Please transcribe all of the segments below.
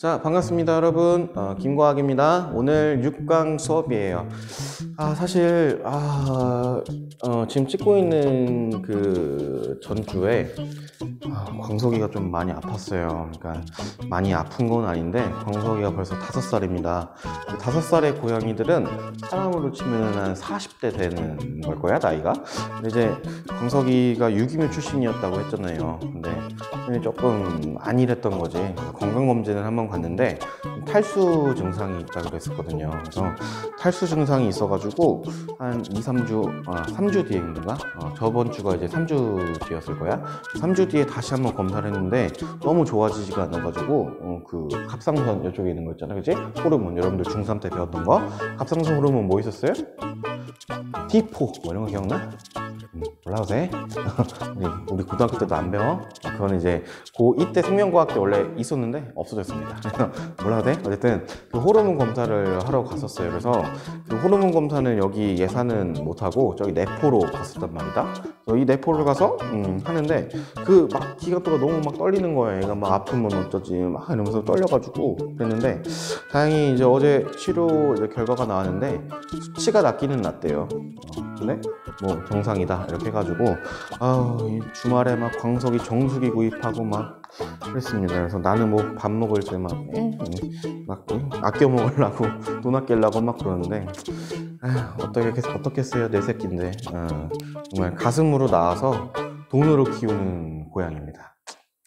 자, 반갑습니다, 여러분. 김과학입니다. 오늘 6강 수업이에요. 사실, 지금 찍고 있는 그 전주에 광석이가 좀 많이 아팠어요. 그러니까 많이 아픈 건 아닌데 광석이가 벌써 5살입니다. 5살의 고양이들은 사람으로 치면 한 40대 되는 걸 거야, 나이가. 근데 이제 광석이가 유기묘 출신이었다고 했잖아요. 근데 조금 안일했던 거지. 건강검진을 한번 갔는데 탈수 증상이 있다고 그랬었거든요. 그래서 탈수 증상이 있어가지고 한 3주 뒤인가? 저번 주가 이제 3주 뒤였을 거야. 3주 뒤에 다시 한번 검사를 했는데 너무 좋아지지가 않아가지고 그 갑상선 이쪽에 있는 거 있잖아, 그치? 호르몬, 여러분들 중3 때 배웠던 거. 갑상선 호르몬 뭐 있었어요? D4 뭐 이런 거 기억나? 몰라도 돼? 우리 고등학교 때도 안 배워? 그거는 이제 고2 때 생명과학 때 원래 있었는데 없어졌습니다. 몰라도 돼? 어쨌든 그 호르몬 검사를 하러 갔었어요. 그래서 그 호르몬 검사는 여기 예산은 못하고 저기 내포로 갔었단 말이다. 그래서 이 내포를 가서 하는데 그 막 기갑도가 너무 막 떨리는 거예요. 얘가 막 아프면 어쩌지 막 이러면서 떨려가지고 그랬는데 다행히 이제 어제 치료 이제 결과가 나왔는데 수치가 낮기는 낮대요. 근데 뭐 정상이다 이렇게 해가지고 이 주말에 막 광석이 정수기 구입하고 막 그랬습니다. 그래서 나는 뭐 밥 먹을 때 막 아껴 먹으려고 돈 아끼려고 막 그러는데 어떻겠어요, 내 새끼인데. 정말 가슴으로 나와서 돈으로 키우는 고양이입니다.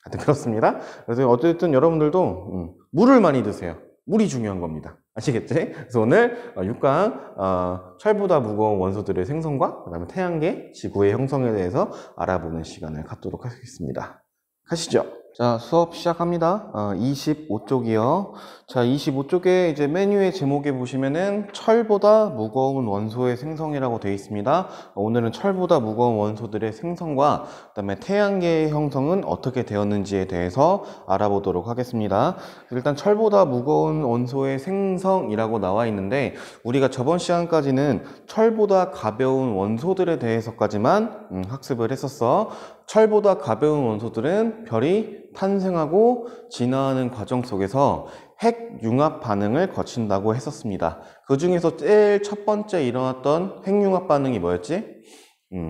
하여튼 그렇습니다. 그래서 어쨌든 여러분들도 물을 많이 드세요. 물이 중요한 겁니다. 아시겠지? 그래서 오늘 6강 철보다 무거운 원소들의 생성과 그 다음에 태양계, 지구의 형성에 대해서 알아보는 시간을 갖도록 하겠습니다. 가시죠. 자, 수업 시작합니다. 25쪽이요. 자, 25쪽에 이제 메뉴의 제목에 보시면은 철보다 무거운 원소의 생성이라고 되어 있습니다. 오늘은 철보다 무거운 원소들의 생성과 그다음에 태양계의 형성은 어떻게 되었는지에 대해서 알아보도록 하겠습니다. 일단 철보다 무거운 원소의 생성이라고 나와 있는데 우리가 저번 시간까지는 철보다 가벼운 원소들에 대해서까지만 학습을 했었어. 철보다 가벼운 원소들은 별이 탄생하고 진화하는 과정 속에서 핵융합 반응을 거친다고 했었습니다. 그 중에서 제일 첫 번째 일어났던 핵융합 반응이 뭐였지?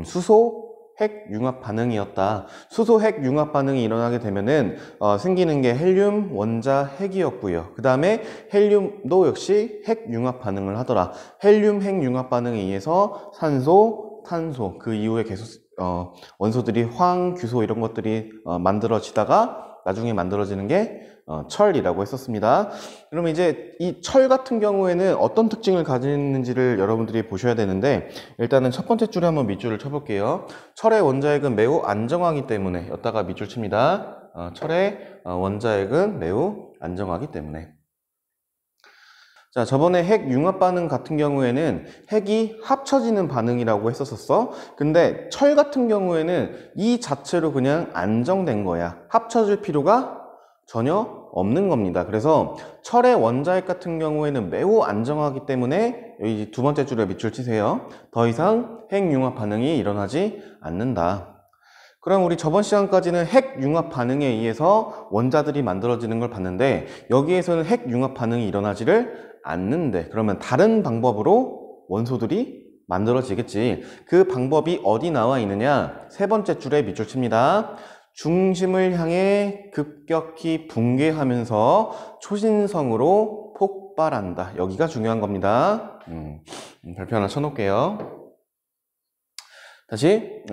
수소 핵융합 반응이었다. 수소 핵융합 반응이 일어나게 되면은 생기는 게 헬륨, 원자, 핵이었고요. 그 다음에 헬륨도 역시 핵융합 반응을 하더라. 헬륨 핵융합 반응에 의해서 산소, 탄소, 그 이후에 계속 원소들이 황, 규소 이런 것들이 만들어지다가 나중에 만들어지는 게 철이라고 했었습니다. 그러면 이제 이 철 같은 경우에는 어떤 특징을 가지는지를 여러분들이 보셔야 되는데 일단은 첫 번째 줄에 한번 밑줄을 쳐볼게요. 철의 원자핵은 매우 안정하기 때문에 여기다가 밑줄 칩니다. 철의 원자핵은 매우 안정하기 때문에. 자, 저번에 핵융합 반응 같은 경우에는 핵이 합쳐지는 반응이라고 했었어. 근데 철 같은 경우에는 이 자체로 그냥 안정된 거야. 합쳐질 필요가 전혀 없는 겁니다. 그래서 철의 원자핵 같은 경우에는 매우 안정하기 때문에 여기 두 번째 줄에 밑줄 치세요. 더 이상 핵융합 반응이 일어나지 않는다. 그럼 우리 저번 시간까지는 핵융합 반응에 의해서 원자들이 만들어지는 걸 봤는데 여기에서는 핵융합 반응이 일어나지를 않는데 그러면 다른 방법으로 원소들이 만들어지겠지. 그 방법이 어디 나와 있느냐? 세 번째 줄에 밑줄 칩니다. 중심을 향해 급격히 붕괴하면서 초신성으로 폭발한다. 여기가 중요한 겁니다. 별표 하나 쳐놓을게요. 다시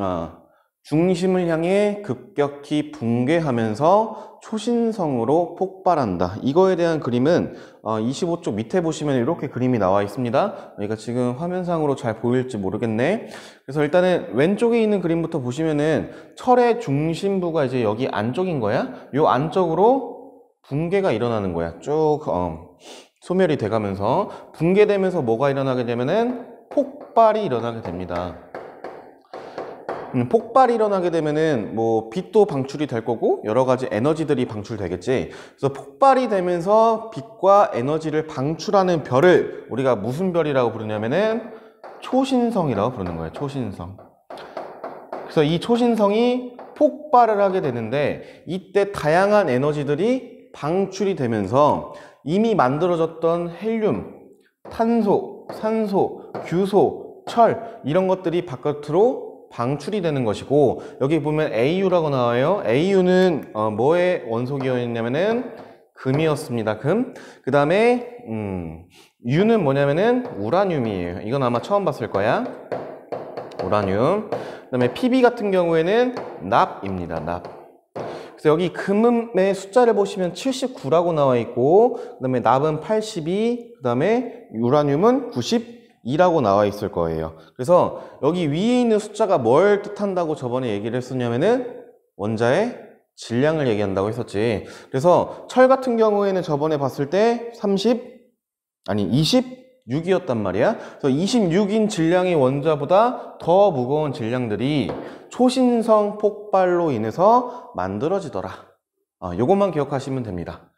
중심을 향해 급격히 붕괴하면서 초신성으로 폭발한다. 이거에 대한 그림은 25쪽 밑에 보시면 이렇게 그림이 나와 있습니다. 여기가 지금 화면상으로 잘 보일지 모르겠네. 그래서 일단은 왼쪽에 있는 그림부터 보시면은 철의 중심부가 이제 여기 안쪽인 거야. 요 안쪽으로 붕괴가 일어나는 거야. 쭉 소멸이 돼가면서 붕괴되면서 뭐가 일어나게 되면은 폭발이 일어나게 됩니다. 폭발이 일어나게 되면은 뭐 빛도 방출이 될 거고 여러 가지 에너지들이 방출되겠지. 그래서 폭발이 되면서 빛과 에너지를 방출하는 별을 우리가 무슨 별이라고 부르냐면은 초신성이라고 부르는 거예요. 초신성. 그래서 이 초신성이 폭발을 하게 되는데 이때 다양한 에너지들이 방출이 되면서 이미 만들어졌던 헬륨, 탄소, 산소, 규소, 철 이런 것들이 바깥으로 방출이 되는 것이고, 여기 보면 AU라고 나와요. AU는 뭐의 원소 기호였냐면은 금이었습니다. 금. 그 다음에 U는 뭐냐면은 우라늄이에요. 이건 아마 처음 봤을 거야. 우라늄. 그 다음에 PB 같은 경우에는 납입니다. 납. 그래서 여기 금의 숫자를 보시면 79라고 나와 있고, 그 다음에 납은 82, 그 다음에 우라늄은 92라고 나와 있을 거예요. 그래서 여기 위에 있는 숫자가 뭘 뜻한다고 저번에 얘기를 했었냐면은 원자의 질량을 얘기한다고 했었지. 그래서 철 같은 경우에는 저번에 봤을 때 26이었단 말이야. 그래서 26인 질량의 원자보다 더 무거운 질량들이 초신성 폭발로 인해서 만들어지더라. 요것만 기억하시면 됩니다.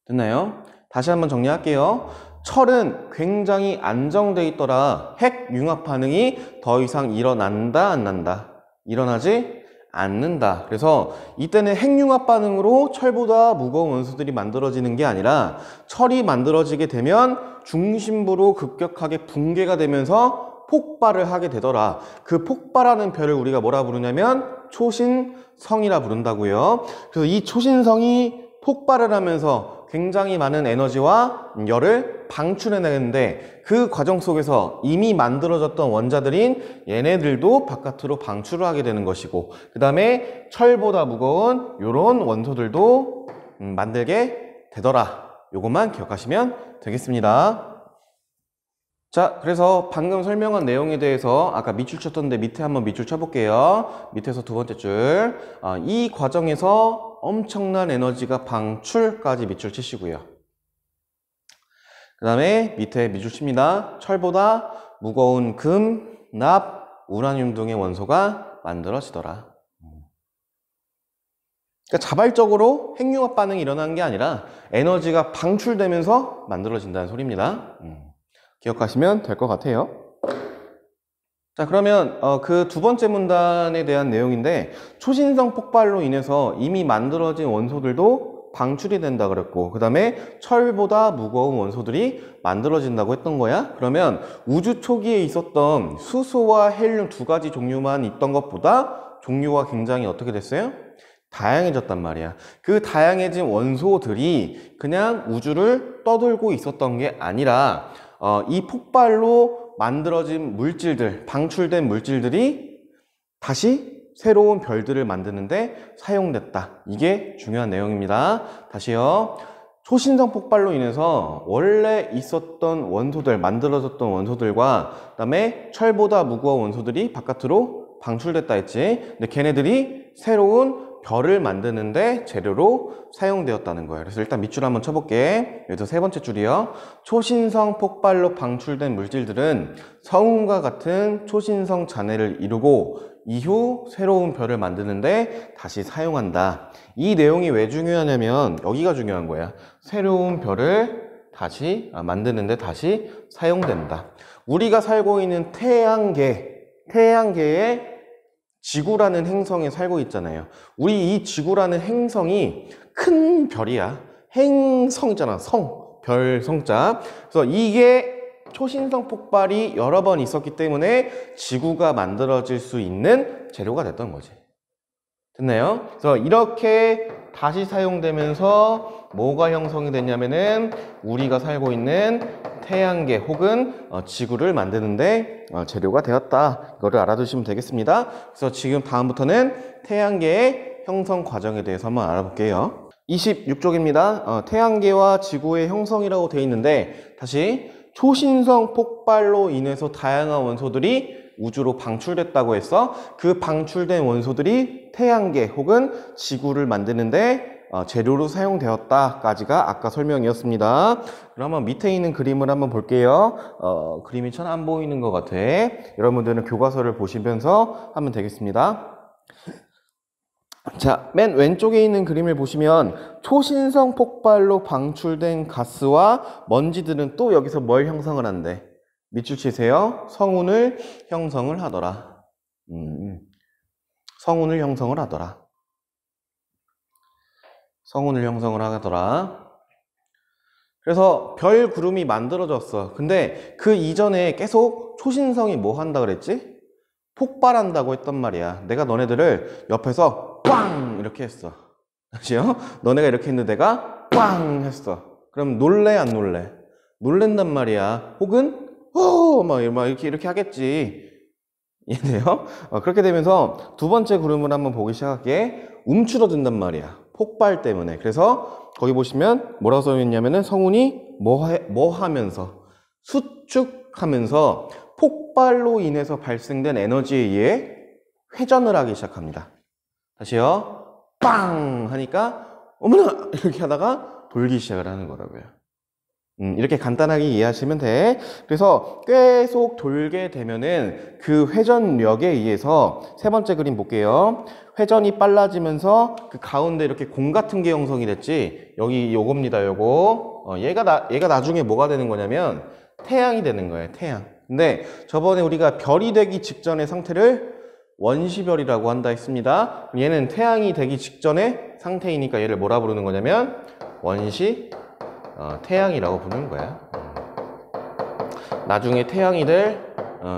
됐나요? 다시 한번 정리할게요. 철은 굉장히 안정돼 있더라. 핵 융합 반응이 더 이상 일어난다, 안 난다? 일어나지 않는다. 그래서 이때는 핵융합 반응으로 철보다 무거운 원소들이 만들어지는 게 아니라, 철이 만들어지게 되면 중심부로 급격하게 붕괴가 되면서 폭발을 하게 되더라. 그 폭발하는 별을 우리가 뭐라 부르냐면 초신성이라 부른다고요. 그래서 이 초신성이 폭발을 하면서 굉장히 많은 에너지와 열을 방출해내는데, 그 과정 속에서 이미 만들어졌던 원자들인 얘네들도 바깥으로 방출을 하게 되는 것이고, 그 다음에 철보다 무거운 이런 원소들도 만들게 되더라. 요것만 기억하시면 되겠습니다. 자, 그래서 방금 설명한 내용에 대해서 아까 밑줄 쳤던데 밑에 한번 밑줄 쳐볼게요. 밑에서 두 번째 줄. 이 과정에서 엄청난 에너지가 방출까지 밑줄 치시고요. 그 다음에 밑에 밑줄 칩니다. 철보다 무거운 금, 납, 우라늄 등의 원소가 만들어지더라. 그러니까 자발적으로 핵융합 반응이 일어나는 게 아니라 에너지가 방출되면서 만들어진다는 소리입니다. 기억하시면 될 것 같아요. 자, 그러면 그 두 번째 문단에 대한 내용인데, 초신성 폭발로 인해서 이미 만들어진 원소들도 방출이 된다 그랬고, 그 다음에 철보다 무거운 원소들이 만들어진다고 했던 거야. 그러면 우주 초기에 있었던 수소와 헬륨 두 가지 종류만 있던 것보다 종류가 굉장히 어떻게 됐어요? 다양해졌단 말이야. 그 다양해진 원소들이 그냥 우주를 떠돌고 있었던 게 아니라, 이 폭발로 만들어진 물질들, 방출된 물질들이 다시 새로운 별들을 만드는데 사용됐다. 이게 중요한 내용입니다. 다시요. 초신성 폭발로 인해서 원래 있었던 원소들, 만들어졌던 원소들과 그 다음에 철보다 무거운 원소들이 바깥으로 방출됐다 했지. 근데 걔네들이 새로운 별을 만드는데 재료로 사용되었다는 거예요. 그래서 일단 밑줄 한번 쳐볼게. 여기서 세 번째 줄이요. 초신성 폭발로 방출된 물질들은 성운과 같은 초신성 잔해를 이루고 이후 새로운 별을 만드는데 다시 사용한다. 이 내용이 왜 중요하냐면 여기가 중요한 거야. 새로운 별을 다시 만드는데 다시 사용된다. 우리가 살고 있는 태양계에 지구라는 행성에 살고 있잖아요. 우리 이 지구라는 행성이 큰 별이야. 행성이잖아. 별 성자. 그래서 이게 초신성 폭발이 여러 번 있었기 때문에 지구가 만들어질 수 있는 재료가 됐던 거지. 됐나요? 그래서 이렇게 다시 사용되면서 뭐가 형성이 됐냐면은 우리가 살고 있는 태양계 혹은 지구를 만드는데 재료가 되었다. 이거를 알아두시면 되겠습니다. 그래서 지금 다음부터는 태양계의 형성 과정에 대해서 한번 알아볼게요. 26쪽입니다. 태양계와 지구의 형성이라고 되어 있는데, 다시 초신성 폭발로 인해서 다양한 원소들이 우주로 방출됐다고 해서 그 방출된 원소들이 태양계 혹은 지구를 만드는데 재료로 사용되었다까지가 아까 설명이었습니다. 그러면 밑에 있는 그림을 한번 볼게요. 그림이 잘 안 보이는 것 같아. 여러분들은 교과서를 보시면서 하면 되겠습니다. 자, 맨 왼쪽에 있는 그림을 보시면 초신성 폭발로 방출된 가스와 먼지들은 또 여기서 뭘 형성을 한대? 밑줄 치세요. 성운을 형성을 하더라. 성운을 형성을 하더라. 성운을 형성을 하더라. 그래서 별 구름이 만들어졌어. 근데 그 이전에 계속 초신성이 뭐 한다 그랬지? 폭발한다고 했단 말이야. 내가 너네들을 옆에서 꽝 이렇게 했어. 아시요? 너네가 이렇게 했는데 내가 꽝 했어. 그럼 놀래 안 놀래? 놀랜단 말이야. 혹은 막 이렇게 하겠지. 이해돼요? 그렇게 되면서 두 번째 구름을 한번 보기 시작할게. 움츠러든단 말이야. 폭발 때문에. 그래서 거기 보시면 뭐라고 써 있냐면은 성운이 뭐 하면서 수축하면서 폭발로 인해서 발생된 에너지에 의해 회전을 하기 시작합니다. 다시요. 빵 하니까 어머나 이렇게 하다가 돌기 시작을 하는 거라고요. 이렇게 간단하게 이해하시면 돼. 그래서 계속 돌게 되면은 그 회전력에 의해서 세 번째 그림 볼게요. 회전이 빨라지면서 그 가운데 이렇게 공 같은 게 형성이 됐지. 여기 요겁니다. 요거. 얘가 나중에 뭐가 되는 거냐면 태양이 되는 거예요. 태양. 근데 저번에 우리가 별이 되기 직전의 상태를 원시별이라고 한다 했습니다. 얘는 태양이 되기 직전의 상태이니까 얘를 뭐라 부르는 거냐면 원시 태양이라고 부르는 거야. 나중에 태양이 될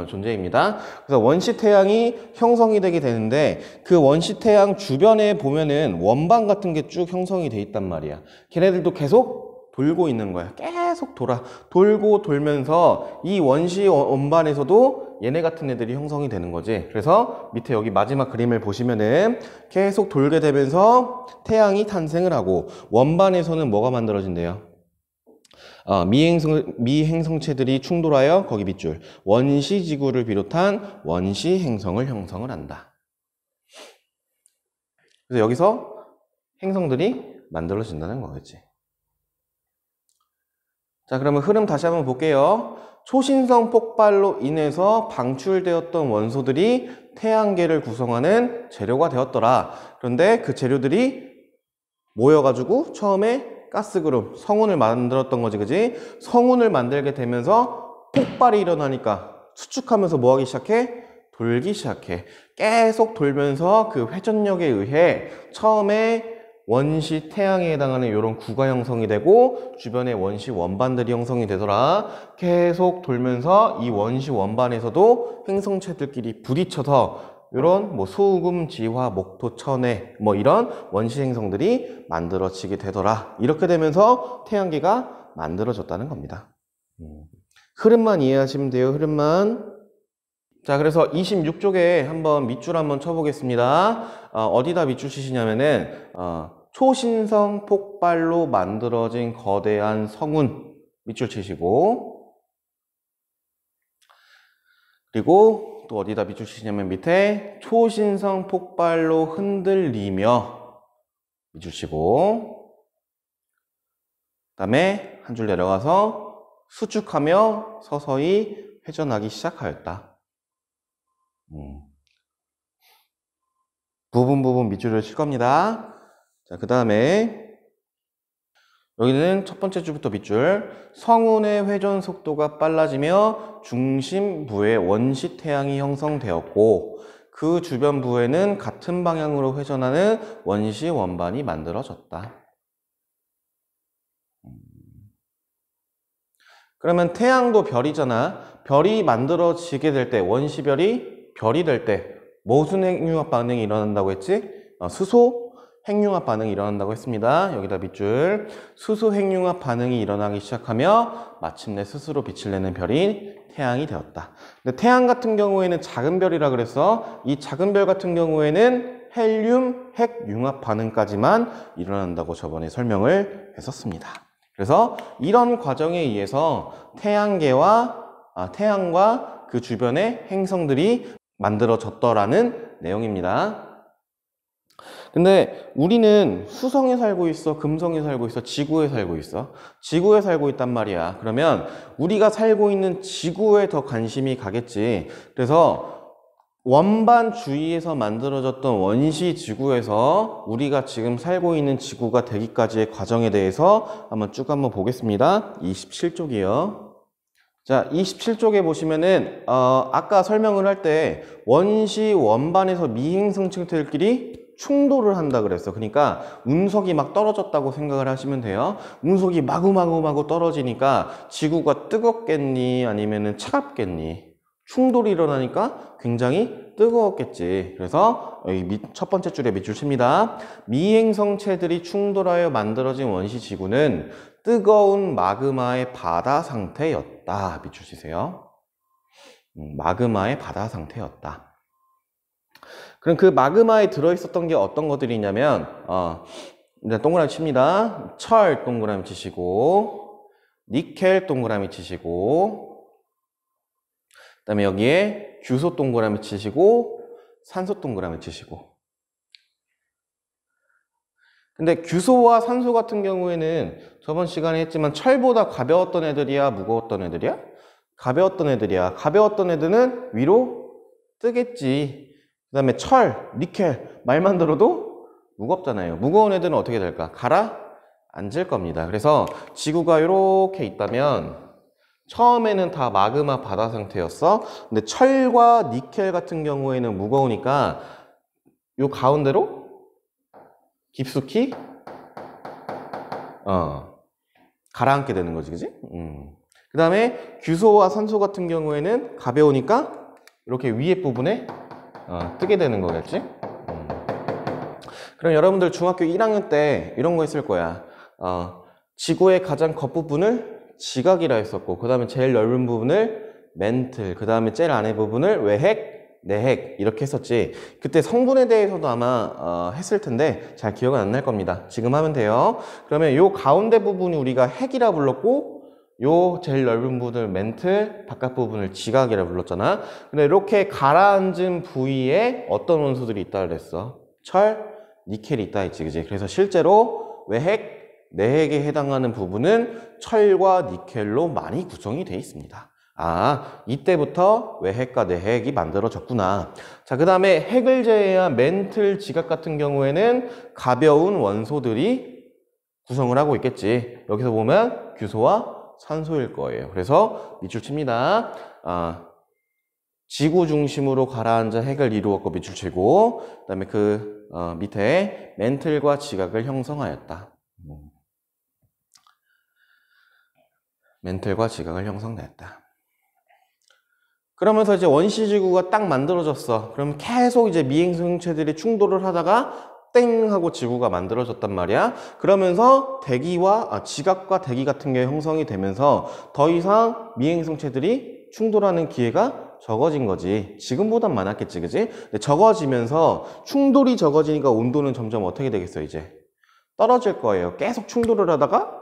존재입니다. 그래서 원시 태양이 형성이 되게 되는데 그 원시 태양 주변에 보면은 원반 같은 게 쭉 형성이 돼 있단 말이야. 걔네들도 계속 돌고 있는 거야. 계속 돌고 돌면서 이 원시 원반에서도 얘네 같은 애들이 형성이 되는 거지. 그래서 밑에 여기 마지막 그림을 보시면은 계속 돌게 되면서 태양이 탄생을 하고 원반에서는 뭐가 만들어진대요? 미행성체들이 충돌하여 거기 밑줄 원시지구를 비롯한 원시행성을 형성을 한다. 그래서 여기서 행성들이 만들어진다는 거겠지. 자, 그러면 흐름 다시 한번 볼게요. 초신성 폭발로 인해서 방출되었던 원소들이 태양계를 구성하는 재료가 되었더라. 그런데 그 재료들이 모여가지고 처음에 가스그룹, 성운을 만들었던 거지, 그지? 성운을 만들게 되면서 폭발이 일어나니까 수축하면서 뭐 하기 시작해? 돌기 시작해. 계속 돌면서 그 회전력에 의해 처음에 원시 태양에 해당하는 이런 구가 형성이 되고 주변에 원시 원반들이 형성이 되더라. 계속 돌면서 이 원시 원반에서도 행성체들끼리 부딪혀서 이런 뭐 소금, 지화, 목토, 천해 뭐 이런 원시 행성들이 만들어지게 되더라. 이렇게 되면서 태양계가 만들어졌다는 겁니다. 흐름만 이해하시면 돼요. 흐름만. 자, 그래서 26쪽에 한번 밑줄 한번 쳐보겠습니다. 어디다 밑줄 치시냐면은 초신성 폭발로 만들어진 거대한 성운 밑줄 치시고, 그리고 또 어디다 밑줄 치시냐면 밑에 초신성 폭발로 흔들리며 밑줄 치고, 그 다음에 한 줄 내려가서 수축하며 서서히 회전하기 시작하였다. 부분 밑줄을 칠 겁니다. 자, 그 다음에 여기는 첫 번째 줄부터 밑줄. 성운의 회전 속도가 빨라지며 중심부에 원시 태양이 형성되었고 그 주변부에는 같은 방향으로 회전하는 원시 원반이 만들어졌다. 그러면 태양도 별이잖아. 별이 만들어지게 될 때, 원시별이 별이 될 때 무슨 핵융합 반응이 일어난다고 했지? 수소 핵융합 반응이 일어난다고 했습니다. 여기다 밑줄. 수소 핵융합 반응이 일어나기 시작하며 마침내 스스로 빛을 내는 별이 태양이 되었다. 근데 태양 같은 경우에는 작은 별이라 그래서 이 작은 별 같은 경우에는 헬륨 핵융합 반응까지만 일어난다고 저번에 설명을 했었습니다. 그래서 이런 과정에 의해서 태양과 그 주변의 행성들이 만들어졌더라는 내용입니다. 근데 우리는 수성에 살고 있어, 금성에 살고 있어, 지구에 살고 있어. 지구에 살고 있단 말이야. 그러면 우리가 살고 있는 지구에 더 관심이 가겠지. 그래서 원반 주위에서 만들어졌던 원시 지구에서 우리가 지금 살고 있는 지구가 되기까지의 과정에 대해서 한번 보겠습니다. 27쪽이요. 자, 27쪽에 보시면은 아까 설명을 할 때 원시 원반에서 미행성체들끼리 충돌을 한다 그랬어. 그러니까 운석이 막 떨어졌다고 생각을 하시면 돼요. 운석이 마구마구 떨어지니까 지구가 뜨겁겠니? 아니면은 차갑겠니? 충돌이 일어나니까 굉장히 뜨거웠겠지. 그래서 첫 번째 줄에 밑줄 칩니다. 미행성체들이 충돌하여 만들어진 원시 지구는 뜨거운 마그마의 바다 상태였다. 밑줄 치세요. 마그마의 바다 상태였다. 그럼 그 마그마에 들어있었던 게 어떤 것들이 있냐면 일단 동그라미 칩니다. 철 동그라미 치시고 니켈 동그라미 치시고 그 다음에 여기에 규소 동그라미 치시고 산소 동그라미 치시고. 근데 규소와 산소 같은 경우에는 저번 시간에 했지만 철보다 가벼웠던 애들이야, 무거웠던 애들이야? 가벼웠던 애들이야. 가벼웠던 애들은 위로 뜨겠지. 그 다음에 철, 니켈 말만 들어도 무겁잖아요. 무거운 애들은 어떻게 될까? 가라앉을 겁니다. 그래서 지구가 이렇게 있다면 처음에는 다 마그마 바다 상태였어. 근데 철과 니켈 같은 경우에는 무거우니까 요 가운데로 깊숙이 가라앉게 되는 거지, 그지? 그 다음에 규소와 산소 같은 경우에는 가벼우니까 이렇게 위에 부분에 뜨게 되는 거겠지? 그럼 여러분들 중학교 1학년 때 이런 거 있을 거야. 지구의 가장 겉부분을 지각이라 했었고, 그 다음에 제일 넓은 부분을 멘틀, 그 다음에 제일 안에 부분을 외핵, 내핵 이렇게 했었지. 그때 성분에 대해서도 아마 했을 텐데 잘 기억은 안 날 겁니다. 지금 하면 돼요. 그러면 요 가운데 부분이 우리가 핵이라 불렀고, 요 제일 넓은 부분을 멘틀, 바깥 부분을 지각이라 불렀잖아. 근데 이렇게 가라앉은 부위에 어떤 원소들이 있다 그랬어? 철, 니켈이 있다 했지, 그지? 그래서 실제로 외핵, 내핵에 해당하는 부분은 철과 니켈로 많이 구성이 되어 있습니다. 이때부터 외핵과 내핵이 만들어졌구나. 자, 그 다음에 핵을 제외한 멘틀, 지각 같은 경우에는 가벼운 원소들이 구성을 하고 있겠지. 여기서 보면 규소와 산소일 거예요. 그래서 밑줄 칩니다. 지구 중심으로 가라앉아 핵을 이루었고 밑줄 치고, 그 다음에 그 밑에 멘틀과 지각을 형성하였다. 멘틀과 지각을 형성하였다. 그러면서 이제 원시지구가 딱 만들어졌어. 그럼 계속 이제 미행성체들이 충돌을 하다가 땡 하고 지구가 만들어졌단 말이야. 그러면서 대기와 지각과 대기 같은 게 형성이 되면서 더 이상 미행성체들이 충돌하는 기회가 적어진 거지. 지금보단 많았겠지, 그지? 근데 적어지면서 충돌이 적어지니까 온도는 점점 어떻게 되겠어, 이제? 떨어질 거예요. 계속 충돌을 하다가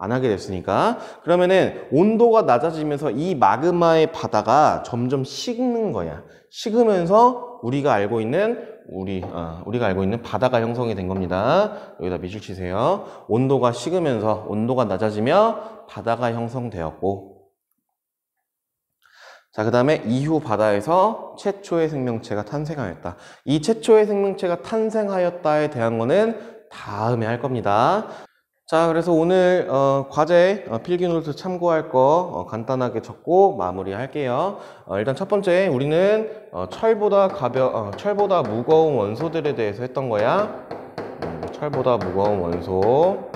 안 하게 됐으니까. 그러면은 온도가 낮아지면서 이 마그마의 바다가 점점 식는 거야. 식으면서 우리가 알고 있는 바다가 형성이 된 겁니다. 여기다 밑줄 치세요. 온도가 식으면서 온도가 낮아지며 바다가 형성되었고, 자, 그 다음에 이후 바다에서 최초의 생명체가 탄생하였다. 이 최초의 생명체가 탄생하였다에 대한 거는 다음에 할 겁니다. 자, 그래서 오늘 과제 필기노트 참고할 거 간단하게 적고 마무리할게요. 일단 첫 번째, 우리는 철보다 무거운 원소들에 대해서 했던 거야. 철보다 무거운 원소.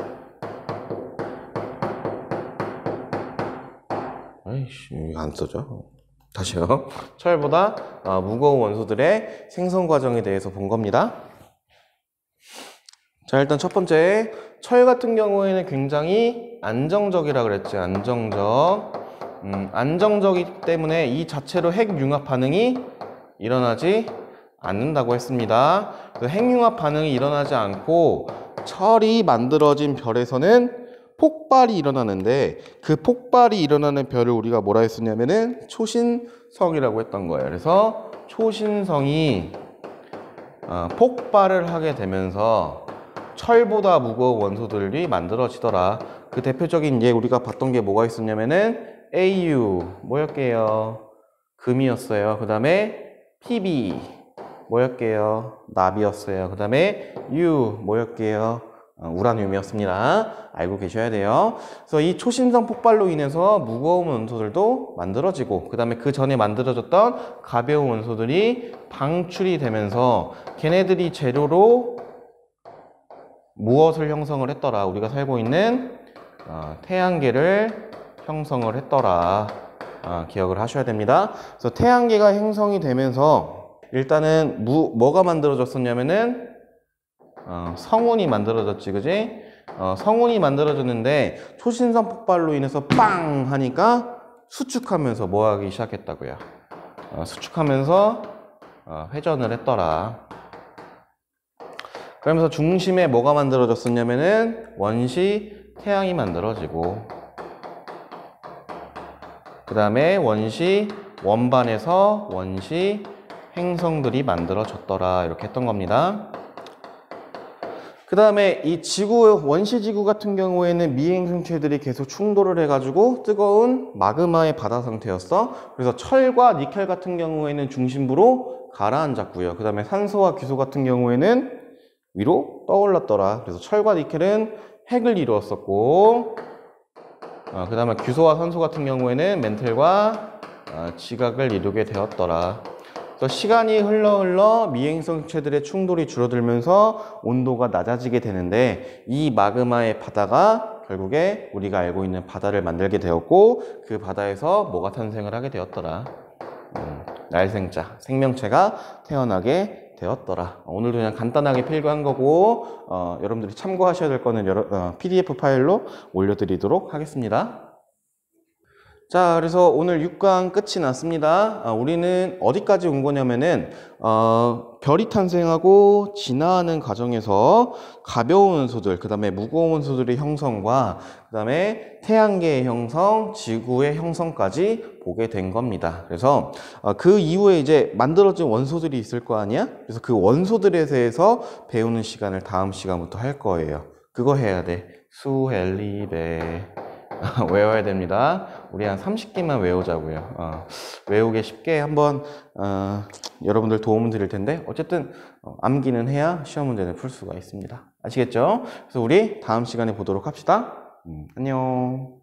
아이씨, 안 써져. 다시요. 철보다 무거운 원소들의 생성 과정에 대해서 본 겁니다. 자, 일단 첫 번째, 철 같은 경우에는 굉장히 안정적이라 그랬지. 안정적이기 때문에 이 자체로 핵융합 반응이 일어나지 않는다고 했습니다. 그 핵융합 반응이 일어나지 않고 철이 만들어진 별에서는 폭발이 일어나는데, 그 폭발이 일어나는 별을 우리가 뭐라 했었냐면은 초신성이라고 했던 거예요. 그래서 초신성이 폭발을 하게 되면서 철보다 무거운 원소들이 만들어지더라. 그 대표적인 예 우리가 봤던 게 뭐가 있었냐면은 AU 뭐였게요? 금이었어요. 그 다음에 PB 뭐였게요? 납이었어요. 그 다음에 U 뭐였게요? 우라늄이었습니다. 알고 계셔야 돼요. 그래서 이 초신성 폭발로 인해서 무거운 원소들도 만들어지고, 그 다음에 그 전에 만들어졌던 가벼운 원소들이 방출이 되면서 걔네들이 재료로 무엇을 형성을 했더라? 우리가 살고 있는 태양계를 형성을 했더라. 기억을 하셔야 됩니다. 그래서 태양계가 형성이 되면서 일단은 뭐가 만들어졌었냐면은 성운이 만들어졌지, 그지? 성운이 만들어졌는데 초신성 폭발로 인해서 빵 하니까 수축하면서 뭐 하기 시작했다고요? 수축하면서 회전을 했더라. 그러면서 중심에 뭐가 만들어졌었냐면은 원시 태양이 만들어지고, 그 다음에 원시 원반에서 원시 행성들이 만들어졌더라. 이렇게 했던 겁니다. 그 다음에 이 원시지구 같은 경우에는 미행성체들이 계속 충돌을 해가지고 뜨거운 마그마의 바다 상태였어. 그래서 철과 니켈 같은 경우에는 중심부로 가라앉았고요. 그 다음에 산소와 귀소 같은 경우에는 위로 떠올랐더라. 그래서 철과 니켈은 핵을 이루었었고, 그 다음에 귀소와 산소 같은 경우에는 멘틀과 지각을 이루게 되었더라. 그래서 시간이 흘러 미행성체들의 충돌이 줄어들면서 온도가 낮아지게 되는데, 이 마그마의 바다가 결국에 우리가 알고 있는 바다를 만들게 되었고, 그 바다에서 뭐가 탄생을 하게 되었더라? 날생자, 생명체가 태어나게 되었더라. 오늘도 그냥 간단하게 필기한 거고, 여러분들이 참고하셔야 될 거는 PDF 파일로 올려드리도록 하겠습니다. 자, 그래서 오늘 6강 끝이 났습니다. 우리는 어디까지 온 거냐면은 별이 탄생하고 진화하는 과정에서 가벼운 원소들, 그 다음에 무거운 원소들의 형성과 그 다음에 태양계의 형성, 지구의 형성까지 보게 된 겁니다. 그래서 그 이후에 이제 만들어진 원소들이 있을 거 아니야? 그래서 그 원소들에 대해서 배우는 시간을 다음 시간부터 할 거예요. 그거 해야 돼. 수헬리베. 외워야 됩니다. 우리 한 30개만 외우자고요. 외우기 쉽게 한번 여러분들 도움을 드릴 텐데, 어쨌든 암기는 해야 시험 문제는 풀 수가 있습니다. 아시겠죠? 그래서 우리 다음 시간에 보도록 합시다. 안녕.